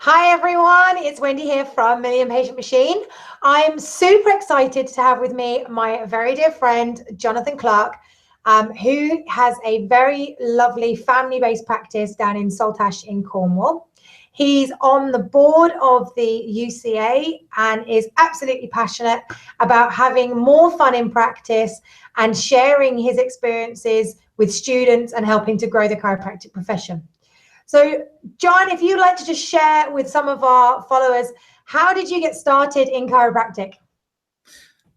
Hi everyone, it's Wendy here from Million Patient Machine. I'm super excited to have with me my very dear friend, Jonathan Clarke, who has a very lovely family-based practice down in Saltash in Cornwall. He's on the board of the UCA and is absolutely passionate about having more fun in practice and sharing his experiences with students and helping to grow the chiropractic profession. So, John, if you'd like to just share with some of our followers, how did you get started in chiropractic?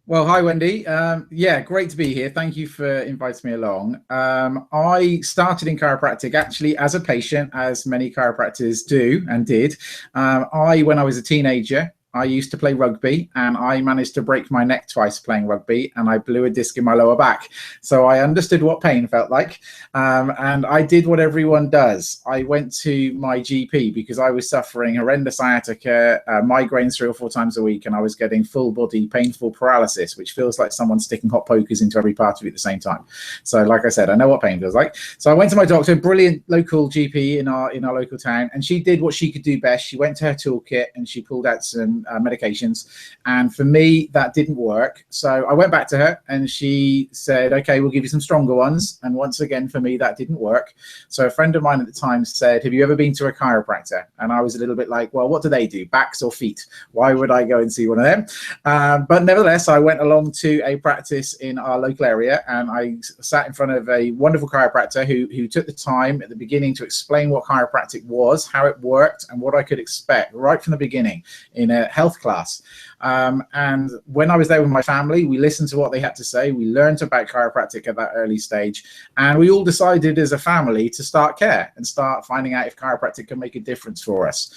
Well, hi, Wendy. Yeah, great to be here. Thank you for inviting me along. I started in chiropractic actually as a patient, as many chiropractors do and did. When I was a teenager, I used to play rugby and I managed to break my neck twice playing rugby and I blew a disc in my lower back. So I understood what pain felt like. And I did what everyone does. I went to my GP because I was suffering horrendous sciatica, migraines 3 or 4 times a week, and I was getting full body painful paralysis, which feels like someone sticking hot pokers into every part of you at the same time. So like I said, I know what pain feels like. So I went to my doctor, brilliant local GP in our local town, and she did what she could do best. She went to her toolkit and she pulled out some medications, and for me that didn't work. So I went back to her and she said, okay, we'll give you some stronger ones. And once again, for me, that didn't work. So a friend of mine at the time said, have you ever been to a chiropractor? And I was a little bit like, well, what do they do, backs or feet? Why would I go and see one of them? But nevertheless, I went along to a practice in our local area and I sat in front of a wonderful chiropractor who took the time at the beginning to explain what chiropractic was, how it worked, and what I could expect right from the beginning in a health class. And when I was there with my family, we listened to what they had to say. We learned about chiropractic at that early stage, and we all decided as a family to start care and start finding out if chiropractic can make a difference for us.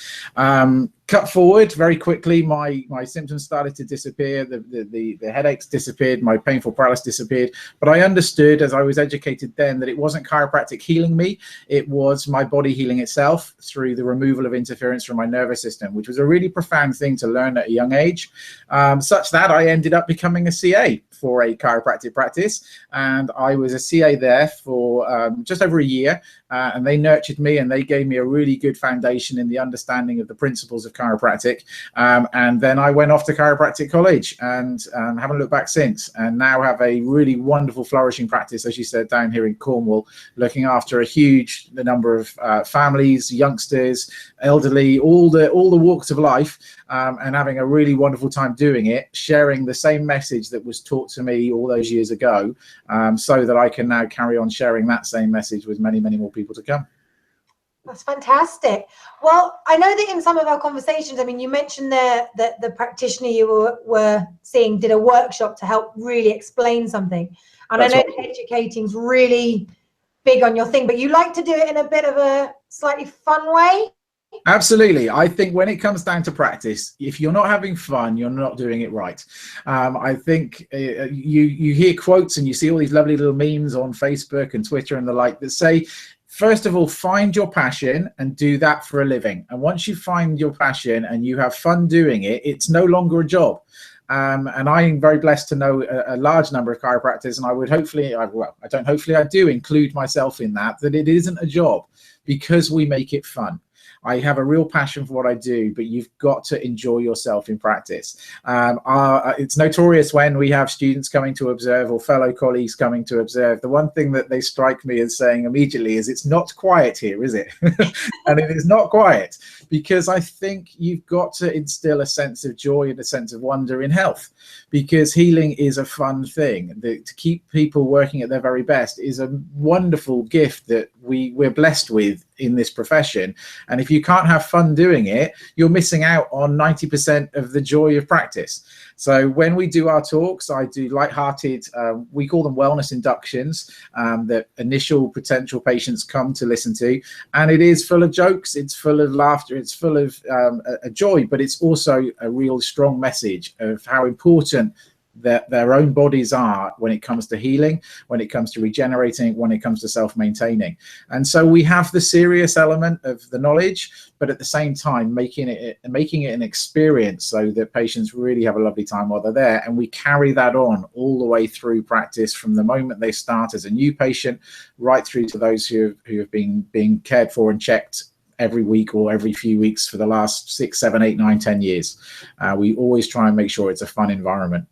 Cut forward very quickly, my symptoms started to disappear. The headaches disappeared, my painful paralysis disappeared. But I understood, as I was educated then, that it wasn't chiropractic healing me, it was my body healing itself through the removal of interference from my nervous system, which was a really profound thing to learn at a young age, such that I ended up becoming a CA for a chiropractic practice. And I was a CA there for just over a year, and they nurtured me and they gave me a really good foundation in the understanding of the principles of chiropractic. And then I went off to chiropractic college and haven't looked back since, and now have a really wonderful flourishing practice, as you said, down here in Cornwall, looking after a huge number of families, youngsters, elderly, all the walks of life, and having a really wonderful time doing it, sharing the same message that was taught to me all those years ago, so that I can now carry on sharing that same message with many, many more people to come. That's fantastic. Well, I know that in some of our conversations, I mean, you mentioned there that the practitioner you were seeing did a workshop to help really explain something. And that's, I know that educating's really big on your thing, but you like to do it in a bit of a slightly fun way. Absolutely. I think when it comes down to practice, if you're not having fun, you're not doing it right. I think you hear quotes and you see all these lovely little memes on Facebook and Twitter and the like that say, first of all, find your passion and do that for a living. And once you find your passion and you have fun doing it, it's no longer a job. And I'm very blessed to know a large number of chiropractors, and I would hopefully, well, I do include myself in that it isn't a job because we make it fun. I have a real passion for what I do, but you've got to enjoy yourself in practice. It's notorious when we have students coming to observe or fellow colleagues coming to observe. The one thing that they strike me as saying immediately is, it's not quiet here, is it? And it is not quiet, because I think you've got to instill a sense of joy and a sense of wonder in health, because healing is a fun thing. To keep people working at their very best is a wonderful gift that we're blessed with in this profession. And if you can't have fun doing it, you're missing out on 90% of the joy of practice. So when we do our talks, I do light-hearted, we call them wellness inductions, that initial potential patients come to listen to. And it is full of jokes, it's full of laughter, it's full of a joy, but it's also a real strong message of how important that their own bodies are when it comes to healing, when it comes to regenerating, when it comes to self-maintaining. And so we have the serious element of the knowledge, but at the same time making it an experience so that patients really have a lovely time while they're there. And we carry that on all the way through practice, from the moment they start as a new patient right through to those who have been cared for and checked every week or every few weeks for the last 6, 7, 8, 9, 10 years. We always try and make sure it's a fun environment.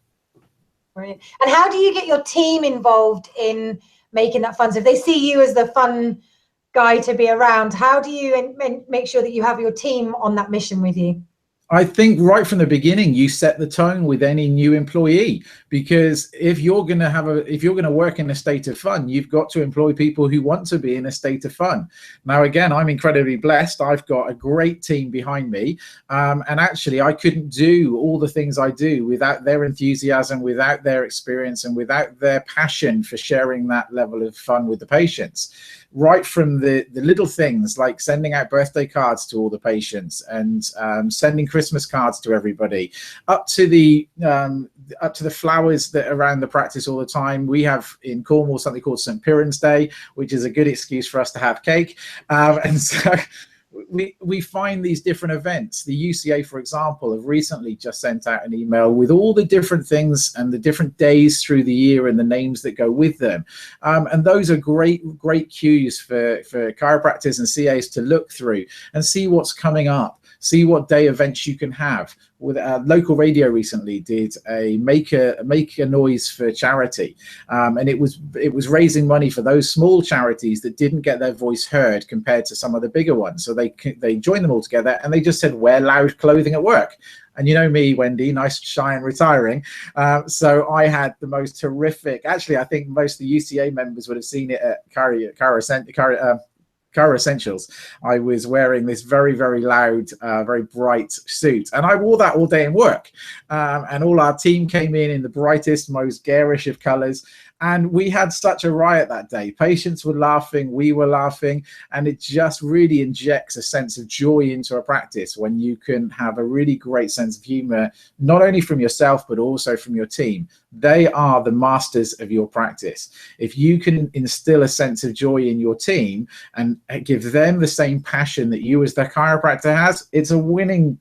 Brilliant. And how do you get your team involved in making that fun? So if they see you as the fun guy to be around, how do you make sure that you have your team on that mission with you? I think right from the beginning, you set the tone with any new employee, because if you're going to work in a state of fun, you've got to employ people who want to be in a state of fun. Now, again, I'm incredibly blessed. I've got a great team behind me. And actually, I couldn't do all the things I do without their enthusiasm, without their experience, and without their passion for sharing that level of fun with the patients. Right from the little things like sending out birthday cards to all the patients and sending Christmas cards to everybody, up to the flowers that are around the practice all the time. We have in Cornwall something called St. Piran's Day, which is a good excuse for us to have cake, and so we find these different events. The UCA, for example, have recently just sent out an email with all the different things and the different days through the year and the names that go with them. And those are great cues for chiropractors and CAs to look through and see what's coming up, see what day events you can have. With local radio recently did a make a noise for charity, and it was raising money for those small charities that didn't get their voice heard compared to some of the bigger ones. So they joined them all together, and they just said, wear loud clothing at work. And you know me, Wendy, nice, shy and retiring. So I had the most terrific, actually, I think most of the UCA members would have seen it at Chiro Essentials. I was wearing this very, very loud, very bright suit, and I wore that all day in work. And all our team came in the brightest, most garish of colors. And we had such a riot that day. Patients were laughing, we were laughing, and it just really injects a sense of joy into a practice when you can have a really great sense of humor, not only from yourself, but also from your team. They are the masters of your practice. If you can instill a sense of joy in your team and give them the same passion that you as the chiropractor has, it's a winning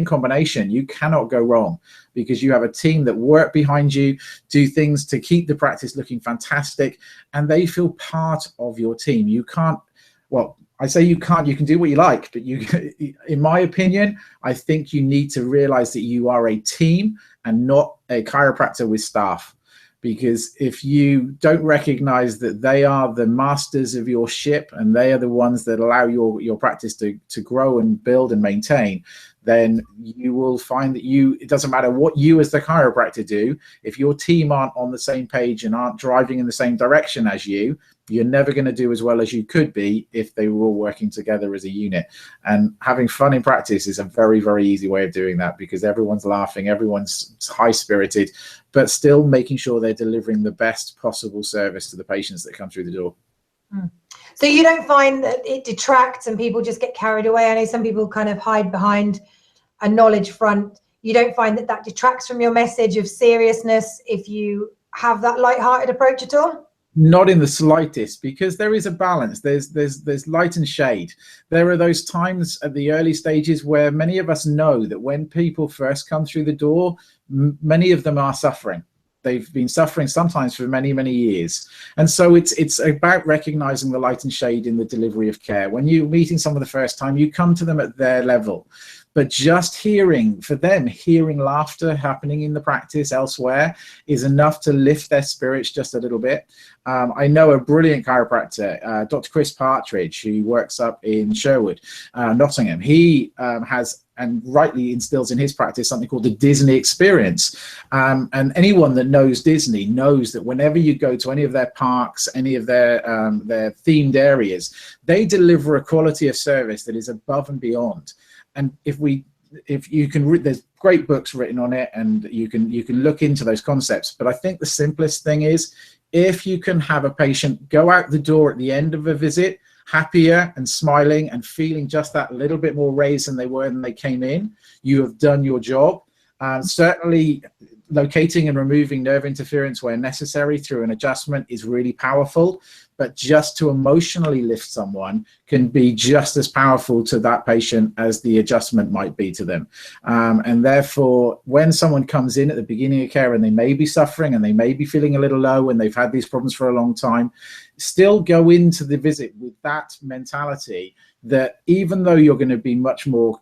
combination. You cannot go wrong, because you have a team that work behind you, do things to keep the practice looking fantastic, and they feel part of your team. You can't, well, I say you can't, you can do what you like, but you, in my opinion, I think you need to realize that you are a team and not a chiropractor with staff. Because if you don't recognize that they are the masters of your ship and they are the ones that allow your practice to grow and build and maintain, then you will find that it doesn't matter what you as the chiropractor do, if your team aren't on the same page and aren't driving in the same direction as you, you're never going to do as well as you could be if they were all working together as a unit. And having fun in practice is a very, very easy way of doing that, because everyone's laughing, everyone's high-spirited, but still making sure they're delivering the best possible service to the patients that come through the door. So you don't find that it detracts and people just get carried away? I know some people kind of hide behind a knowledge front. You don't find that that detracts from your message of seriousness if you have that light-hearted approach at all? Not in the slightest, because there is a balance. There's light and shade. There are those times at the early stages where many of us know that when people first come through the door, many of them are suffering. They've been suffering sometimes for many, many years. And so it's about recognizing the light and shade in the delivery of care. When you're meeting someone the first time, you come to them at their level. But just hearing laughter happening in the practice elsewhere is enough to lift their spirits just a little bit. I know a brilliant chiropractor, Dr. Chris Partridge, who works up in Sherwood, Nottingham. He has, and rightly instills in his practice, something called the Disney experience. And anyone that knows Disney knows that whenever you go to any of their parks, any of their themed areas, they deliver a quality of service that is above and beyond. And if you can read, there's great books written on it, and you can look into those concepts. But I think the simplest thing is, if you can have a patient go out the door at the end of a visit happier and smiling and feeling just that little bit more raised than they were when they came in, you have done your job. Certainly locating and removing nerve interference where necessary through an adjustment is really powerful, but just to emotionally lift someone can be just as powerful to that patient as the adjustment might be to them. And therefore, when someone comes in at the beginning of care and they may be suffering and they may be feeling a little low and they've had these problems for a long time, still go into the visit with that mentality that even though you're going to be much more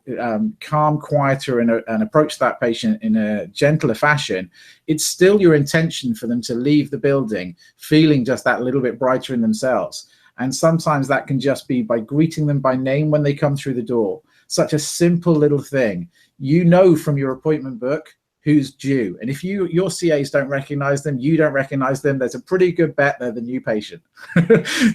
calm, quieter, and approach that patient in a gentler fashion, it's still your intention for them to leave the building feeling just that little bit brighter in themselves. And sometimes that can just be by greeting them by name when they come through the door. Such a simple little thing. You know from your appointment book who's due. And if your CAs don't recognize them, you don't recognize them, there's a pretty good bet they're the new patient.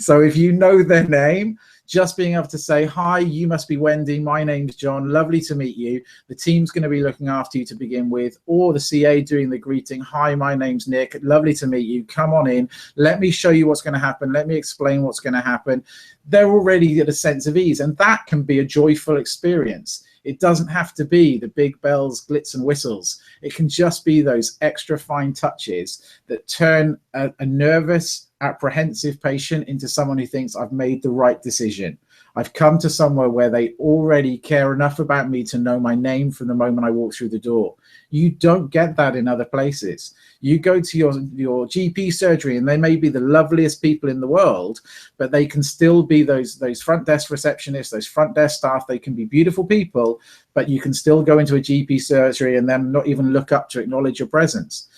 So if you know their name, just being able to say, hi, you must be Wendy, my name's John, lovely to meet you. The team's going to be looking after you to begin with, or the CA doing the greeting, hi, my name's Nick, lovely to meet you, come on in, let me show you what's going to happen, let me explain what's going to happen. They're already at a sense of ease, and that can be a joyful experience. It doesn't have to be the big bells, glitz and whistles. It can just be those extra fine touches that turn a nervous, apprehensive patient into someone who thinks, I've made the right decision. I've come to somewhere where they already care enough about me to know my name from the moment I walk through the door. You don't get that in other places. You go to your GP surgery and they may be the loveliest people in the world, but they can still be those front desk receptionists, those front desk staff. They can be beautiful people, but you can still go into a GP surgery and them not even look up to acknowledge your presence.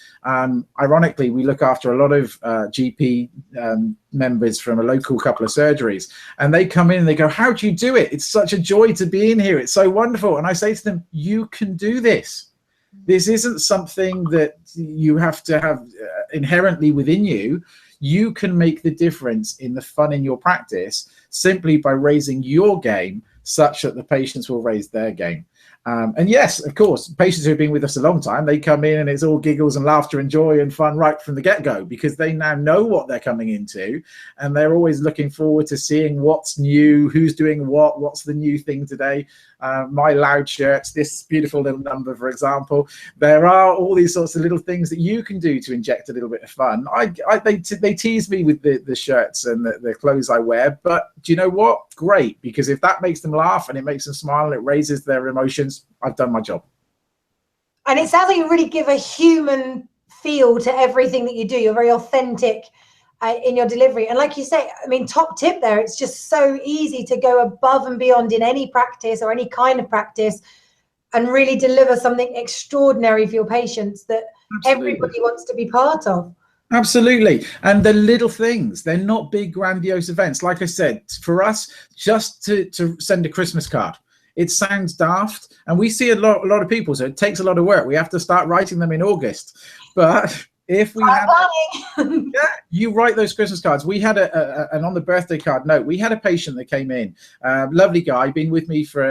Ironically, we look after a lot of GP members from a local couple of surgeries, and they come in and they go, how do you do it? It's such a joy to be in here. It's so wonderful. And I say to them, you can do this. This isn't something that you have to have inherently within you. You can make the difference in the fun in your practice simply by raising your game such that the patients will raise their game. And yes, of course, patients who've been with us a long time, they come in and it's all giggles and laughter and joy and fun right from the get-go, because they now know what they're coming into, and they're always looking forward to seeing what's new, who's doing what's the new thing today. My loud shirts, this beautiful little number, for example. There are all these sorts of little things that you can do to inject a little bit of fun. They tease me with the shirts and the clothes I wear, but do you know what? Great, because if that makes them laugh and it makes them smile and it raises their emotions, I've done my job. And it sounds like you really give a human feel to everything that you do. You're very authentic in your delivery. And like you say, I mean, top tip there, it's just so easy to go above and beyond in any practice or any kind of practice and really deliver something extraordinary for your patients that everybody wants to be part of. Absolutely. And the little things, they're not big grandiose events. Like I said, for us, just to send a Christmas card, it sounds daft, and we see a lot of people, so it takes a lot of work. We have to start writing them in August. But if we have, yeah, you write those Christmas cards. We had and on the birthday card note, we had a patient that came in, lovely guy, been with me for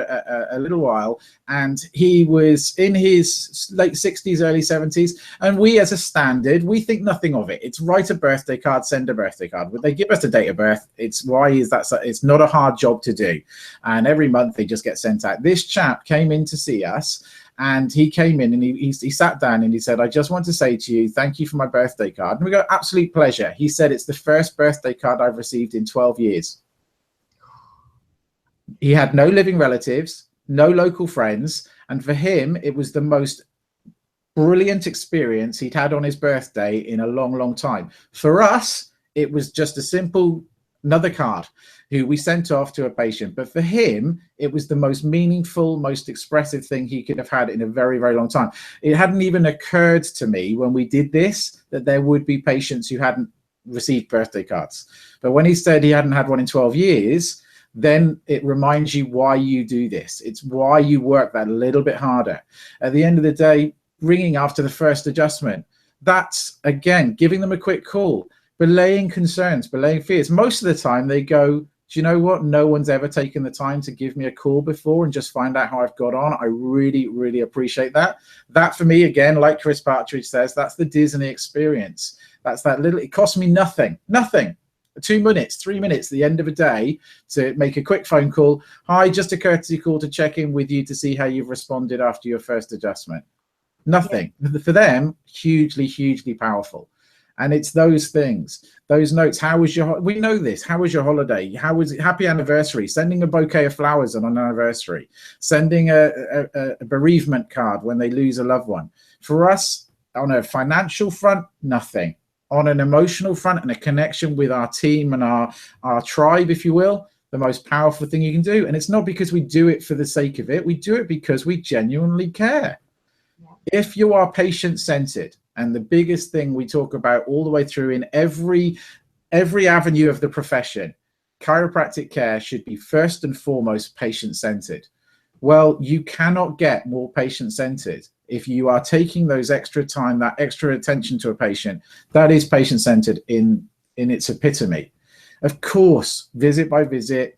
a little while, and he was in his late 60s, early 70s, and we, as a standard, we think nothing of it. It's write a birthday card, send a birthday card. Would they give us a date of birth? It's it's not a hard job to do, and every month they just get sent out. This chap came in to see us, and he came in and he sat down and he said, I just want to say to you, thank you for my birthday card. And we go, absolute pleasure. He said, it's the first birthday card I've received in 12 years. He had no living relatives, no local friends. And for him, it was the most brilliant experience he'd had on his birthday in a long, long time. For us, it was just a simple another card who we sent off to a patient, but for him it was the most meaningful, most expressive thing he could have had in a very, very long time. It hadn't even occurred to me when we did this that there would be patients who hadn't received birthday cards, but when he said he hadn't had one in 12 years, then it reminds you why you do this. It's why you work that little bit harder. At the end of the day, ringing after the first adjustment, that's again giving them a quick call, belaying concerns, belaying fears. Most of the time they go, do you know what? No one's ever taken the time to give me a call before and just find out how I've got on. I really, really appreciate that. That for me, again, like Chris Partridge says, that's the Disney experience. That's that little, it costs me nothing. 2 minutes, 3 minutes at the end of a day to make a quick phone call. Hi, just a courtesy call to check in with you to see how you've responded after your first adjustment. Nothing. For them, hugely, hugely powerful. And it's those things, those notes. How was your, we know this, how was your holiday? How was it? Happy anniversary, sending a bouquet of flowers on an anniversary, sending a bereavement card when they lose a loved one. For us, on a financial front, nothing. On an emotional front and a connection with our team and our tribe, if you will, the most powerful thing you can do. And it's not because we do it for the sake of it. We do it because we genuinely care. If you are patient-centered, and the biggest thing we talk about all the way through in every avenue of the profession, chiropractic care should be first and foremost patient-centered. Well, you cannot get more patient-centered if you are taking those extra time, that extra attention to a patient. That is patient-centered in its epitome. Of course, visit by visit,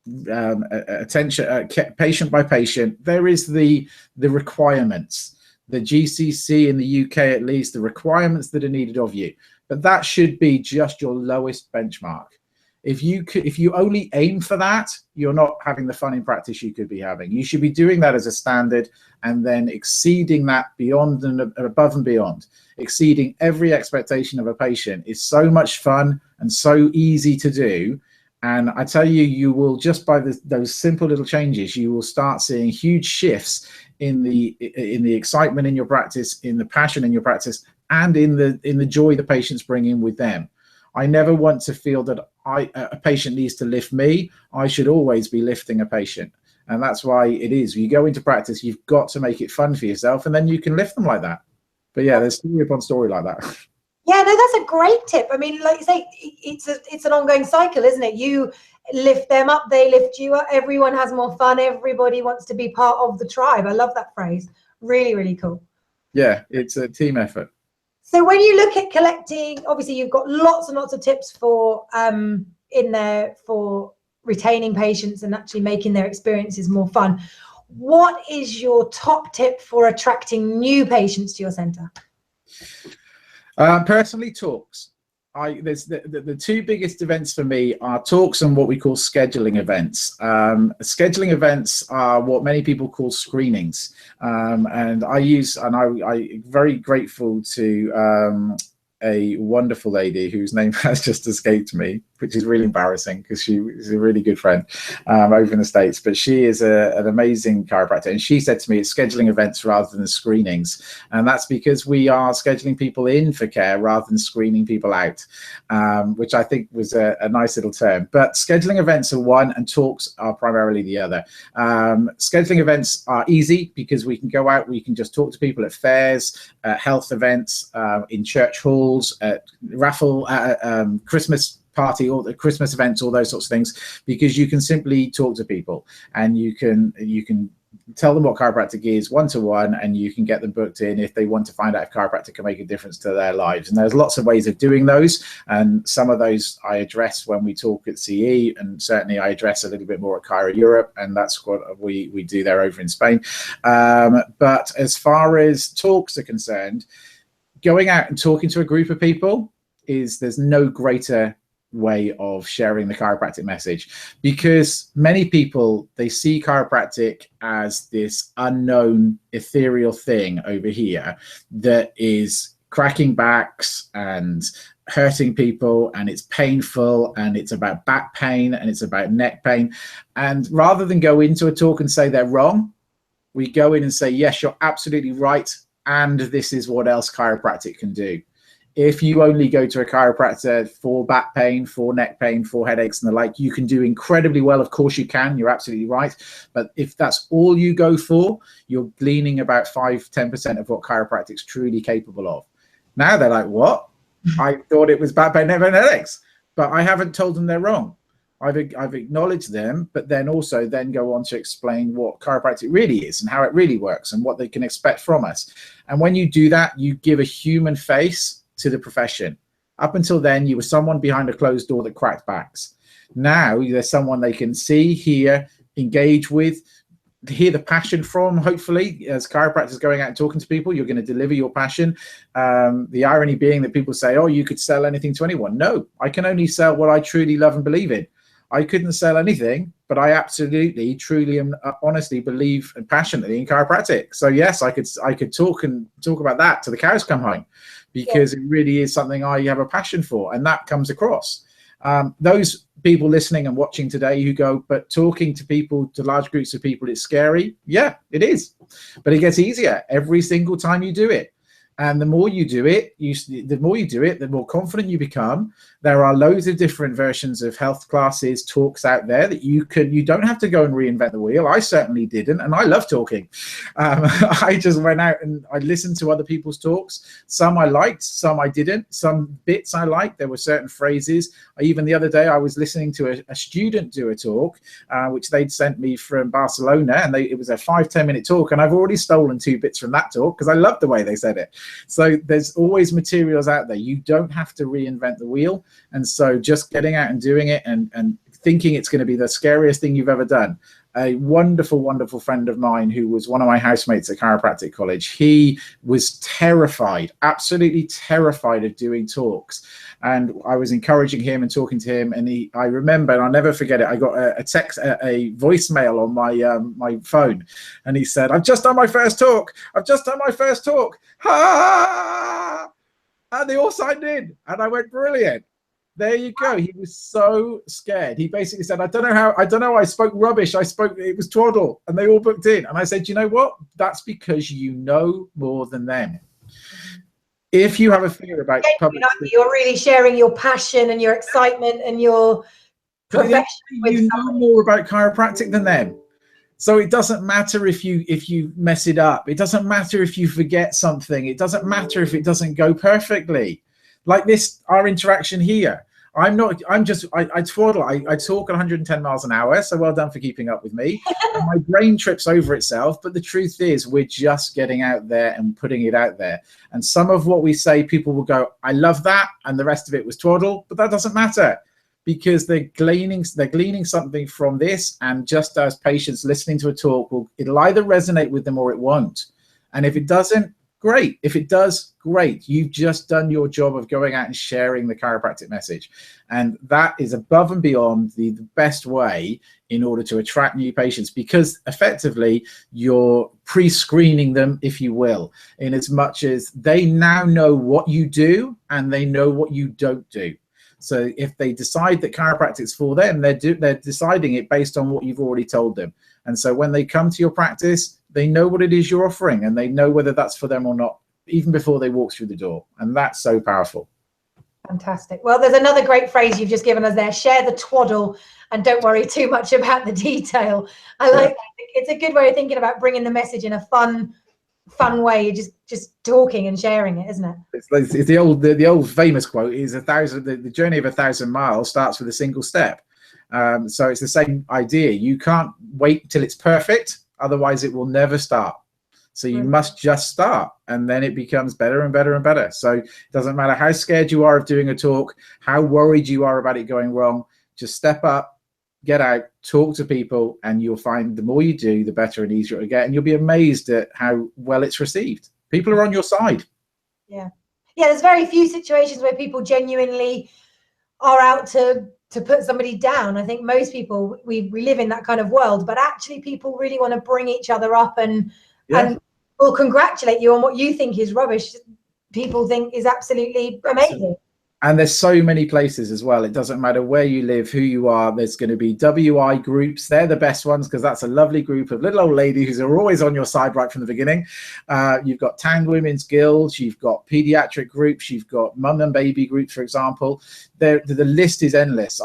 attention, patient by patient, there is the requirements, the GCC in the UK at least, the requirements that are needed of you. But that should be just your lowest benchmark. If you only aim for that, you're not having the fun in practice you could be having. You should be doing that as a standard and then exceeding that beyond and above and beyond. Exceeding every expectation of a patient is so much fun and so easy to do. And I tell you, you will just by those simple little changes, you will start seeing huge shifts in the excitement in your practice, in the passion in your practice, and in the joy the patients bring in with them. I never want to feel that a patient needs to lift me. I should always be lifting a patient. And that's why it is. You go into practice, you've got to make it fun for yourself, and then you can lift them like that. But yeah, there's story upon story like that. Yeah, no, that's a great tip. I mean, like you say, it's an ongoing cycle, isn't it? You lift them up, they lift you up. Everyone has more fun. Everybody wants to be part of the tribe. I love that phrase. Really, really cool. Yeah, it's a team effort. So when you look at collecting, obviously you've got lots and lots of tips for in there for retaining patients and actually making their experiences more fun. What is your top tip for attracting new patients to your center? Personally, talks. There's the two biggest events for me are talks and what we call scheduling events. Scheduling events are what many people call screenings, and I'm very grateful to a wonderful lady whose name has just escaped me, which is really embarrassing because she is a really good friend over in the States. But she is an amazing chiropractor, and she said to me it's scheduling events rather than screenings, and that's because we are scheduling people in for care rather than screening people out, which I think was a nice little term. But scheduling events are one and talks are primarily the other. Scheduling events are easy because we can go out, we can just talk to people at fairs, health events, in church halls, at raffle, Christmas party, or the Christmas events, all those sorts of things, because you can simply talk to people and you can tell them what chiropractic is one-to-one, and you can get them booked in if they want to find out if chiropractic can make a difference to their lives. And there's lots of ways of doing those, and some of those I address when we talk at CE, and certainly I address a little bit more at Chiro Europe, and that's what we do there over in Spain. But as far as talks are concerned, going out and talking to a group of people there's no greater way of sharing the chiropractic message, because many people, they see chiropractic as this unknown ethereal thing over here that is cracking backs and hurting people, and it's painful, and it's about back pain, and it's about neck pain. And rather than go into a talk and say they're wrong, we go in and say, yes, you're absolutely right, and this is what else chiropractic can do. If you only go to a chiropractor for back pain, for neck pain, for headaches and the like, you can do incredibly well. Of course you can, you're absolutely right. But if that's all you go for, you're gleaning about 5–10% of what chiropractic's truly capable of. Now they're like, what? I thought it was back pain, neck pain, headaches. But I haven't told them they're wrong. I've acknowledged them, but then also go on to explain what chiropractic really is and how it really works and what they can expect from us. And when you do that, you give a human face to the profession. Up until then, you were someone behind a closed door that cracked backs. Now there's someone they can see, hear, engage with, hear the passion from. Hopefully, as chiropractors going out and talking to people, you're going to deliver your passion. The irony being that people say, oh, you could sell anything to anyone. No, I can only sell what I truly love and believe in. I couldn't sell anything, but I absolutely, truly, and honestly believe and passionately in chiropractic. So yes, I could talk about that till the cows come home, because it really is something I have a passion for, and that comes across. Those people listening and watching today who go, but talking to people, to large groups of people, it's scary. Yeah, it is, but it gets easier every single time you do it. And the more you do it, the more confident you become. There are loads of different versions of health classes, talks out there that you don't have to go and reinvent the wheel. I certainly didn't, and I love talking. I just went out and I listened to other people's talks. Some I liked, some I didn't. Some bits I liked. There were certain phrases. Even the other day, I was listening to a student do a talk, which they'd sent me from Barcelona, and it was a 5-10 minute talk, and I've already stolen 2 bits from that talk because I loved the way they said it. So there's always materials out there. You don't have to reinvent the wheel. And so just getting out and doing it and thinking it's going to be the scariest thing you've ever done. A wonderful, wonderful friend of mine who was one of my housemates at chiropractic college, he was terrified, absolutely terrified of doing talks. And I was encouraging him and talking to him. And I remember, and I'll never forget it, I got a voicemail on my phone. And he said, I've just done my first talk. I've just done my first talk. Ha! And they all signed in. And I went, brilliant. There you go. He was so scared. He basically said, I don't know. I spoke rubbish. It was twaddle. And they all booked in. And I said, you know what? That's because you know more than them. If you have a fear about public speaking, you're really sharing your passion and your excitement and your perfection. You know more about chiropractic than them. So it doesn't matter if you mess it up. It doesn't matter if you forget something. It doesn't matter if it doesn't go perfectly. Like this, our interaction here. I twaddle. I talk at 110 miles an hour. So well done for keeping up with me. And my brain trips over itself. But the truth is, we're just getting out there and putting it out there. And some of what we say, people will go, I love that. And the rest of it was twaddle. But that doesn't matter, because they're gleaning something from this. And just as patients listening to a talk, it'll either resonate with them or it won't. And if it doesn't, great. If it does, great. You've just done your job of going out and sharing the chiropractic message. And that is above and beyond the best way in order to attract new patients, because effectively you're pre-screening them, if you will, in as much as they now know what you do and they know what you don't do. So if they decide that chiropractic is for them, they're deciding it based on what you've already told them. And so when they come to your practice, they know what it is you're offering, and they know whether that's for them or not, even before they walk through the door. And that's so powerful. Fantastic. Well, there's another great phrase you've just given us there: share the twaddle and don't worry too much about the detail. I like that. It's a good way of thinking about bringing the message in a fun way, just talking and sharing it, isn't it? It's the old famous quote is the journey of 1,000 miles starts with a single step. So it's the same idea. You can't wait till it's perfect. Otherwise, it will never start. So you must just start, and then it becomes better and better and better. So it doesn't matter how scared you are of doing a talk, how worried you are about it going wrong. Just step up, get out, talk to people, and you'll find the more you do, the better and easier it'll get. And you'll be amazed at how well it's received. People are on your side. Yeah, there's very few situations where people genuinely are out to put somebody down. I think most people, we live in that kind of world, but actually people really want to bring each other up and will congratulate you on what you think is rubbish. People think is absolutely amazing. And there's so many places as well. It doesn't matter where you live, who you are. There's going to be WI groups. They're the best ones, because that's a lovely group of little old ladies who are always on your side right from the beginning. You've got Tang Women's Guilds. You've got pediatric groups. You've got mum and baby groups, for example. The list is endless.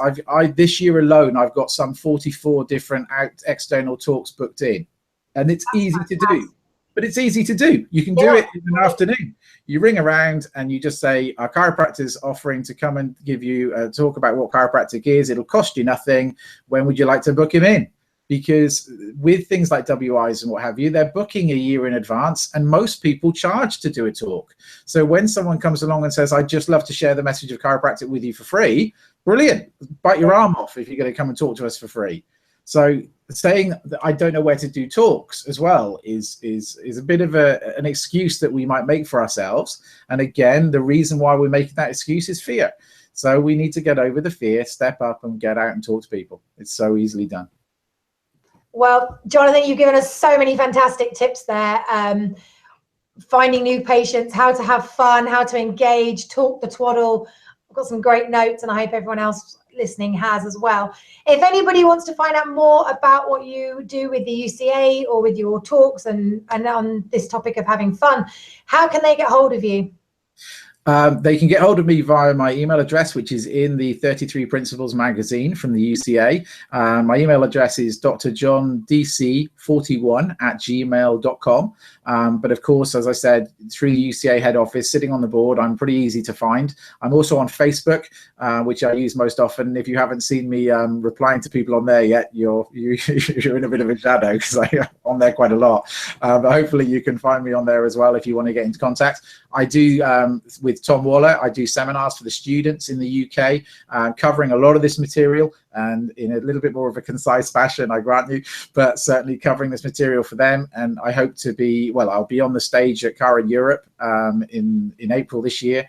This year alone, I've got some 44 different external talks booked in. And it's easy to do. But it's easy to do. You can do it in an afternoon. You ring around and you just say, our chiropractor's offering to come and give you a talk about what chiropractic is. It'll cost you nothing. When would you like to book him in? Because with things like WIs and what have you, they're booking a year in advance, and most people charge to do a talk. So when someone comes along and says, I'd just love to share the message of chiropractic with you for free, brilliant. Bite your arm off if you're going to come and talk to us for free. So saying that I don't know where to do talks as well is a bit of an excuse that we might make for ourselves. And again, the reason why we're making that excuse is fear. So we need to get over the fear, step up and get out and talk to people. It's so easily done. Well, Jonathan, you've given us so many fantastic tips there. Finding new patients, how to have fun, how to engage, talk the twaddle. I've got some great notes, and I hope everyone else listening has as well. If anybody wants to find out more about what you do with the UCA or with your talks and on this topic of having fun, how can they get hold of you? They can get hold of me via my email address, which is in the 33 Principles magazine from the UCA. My email address is drjohndc41@gmail.com. But of course, as I said, through the UCA head office, sitting on the board, I'm pretty easy to find. I'm also on Facebook, which I use most often. If you haven't seen me replying to people on there yet, you're in a bit of a shadow, because I'm on there quite a lot. But hopefully you can find me on there as well if you want to get into contact. I do, with Tom Waller, I do seminars for the students in the UK, covering a lot of this material, and in a little bit more of a concise fashion, I grant you, but certainly covering this material for them. And I hope to be, well, I'll be on the stage at Cara Europe in April this year,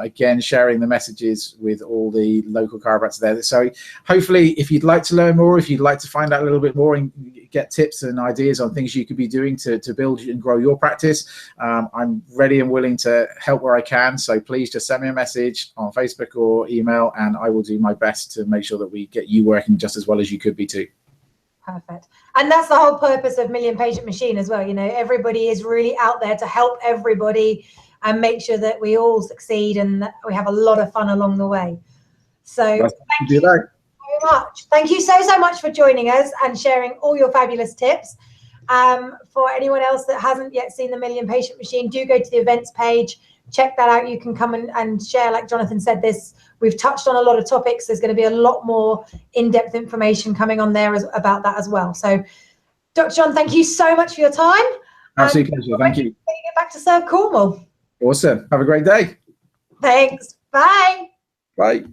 again, sharing the messages with all the local chiropractors there. So hopefully, if you'd like to learn more, if you'd like to find out a little bit more and get tips and ideas on things you could be doing to build and grow your practice, I'm ready and willing to help where I can. So please just send me a message on Facebook or email, and I will do my best to make sure that we get you working just as well as you could be too. Perfect. And that's the whole purpose of Million Patient Machine as well. You know, everybody is really out there to help everybody and make sure that we all succeed and that we have a lot of fun along the way. So thank you very much. Thank you so much for joining us and sharing all your fabulous tips. For anyone else that hasn't yet seen the Million Patient Machine, do go to the events page. Check that out. You can come and share, like Jonathan said, we've touched on a lot of topics. There's going to be a lot more in-depth information coming on there about that as well. So, Dr. John, thank you so much for your time. Absolute pleasure. Thank you. Get back to serve Cornwall. Awesome. Have a great day. Thanks. Bye. Bye.